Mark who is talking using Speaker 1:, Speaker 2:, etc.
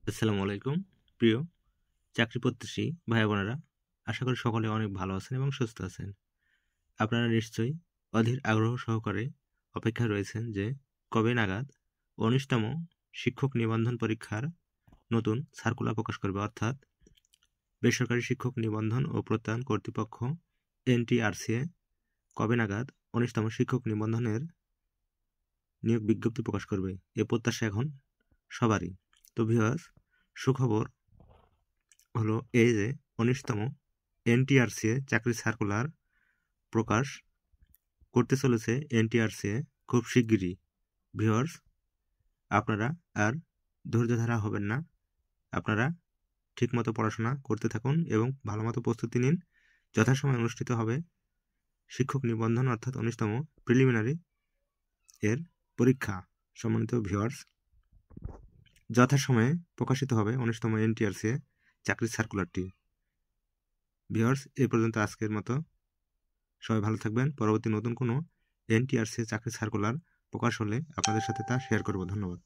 Speaker 1: আসসালামু আলাইকুম। প্রিয় চাকরি প্রত্যাশী ভাই বোনেরা, আশা করি সকলে অনেক ভালো আছেন এবং সুস্থ আছেন। আপনারা নিশ্চয়ই অধীর আগ্রহ সহকারে অপেক্ষায় রয়েছেন যে কবে নাগাদ ১৯তম শিক্ষক নিবন্ধন পরীক্ষার নতুন সার্কুলার প্রকাশ করবে, অর্থাৎ বেসরকারি শিক্ষক নিবন্ধন ও প্রত্যয়ন কর্তৃপক্ষ NTRCA কবে নাগাদ ১৯তম শিক্ষক নিবন্ধনের নিয়োগ বিজ্ঞপ্তি প্রকাশ করবে, এ প্রত্যাশা এখন সবারই। তো ভিউয়ার্স, সুখবর হলো এই যে ১৯তম NTRCA চাকরির সার্কুলার প্রকাশ করতে চলেছে NTRCA খুব শিগগিরই। ভিউয়ার্স, আপনারা আর ধৈর্য ধরা হবেন না। আপনারা ঠিকমতো পড়াশোনা করতে থাকুন এবং ভালোমতো প্রস্তুতি নিন। যথাসময়ে অনুষ্ঠিত হবে শিক্ষক নিবন্ধন, অর্থাৎ ১৯তম প্রিলিমিনারি এর পরীক্ষা। সম্মানিত ভিউয়ার্স, যথাসময়ে প্রকাশিত হবে ১৯তম NTRCA চাকরির সার্কুলারটি। ভিউয়ার্স, এই পর্যন্ত আজকের মতো। সবাই ভালো থাকবেন। পরবর্তী নতুন কোনো NTRCA চাকরির সার্কুলার প্রকাশ হলে আপনাদের সাথে তা শেয়ার করব। ধন্যবাদ।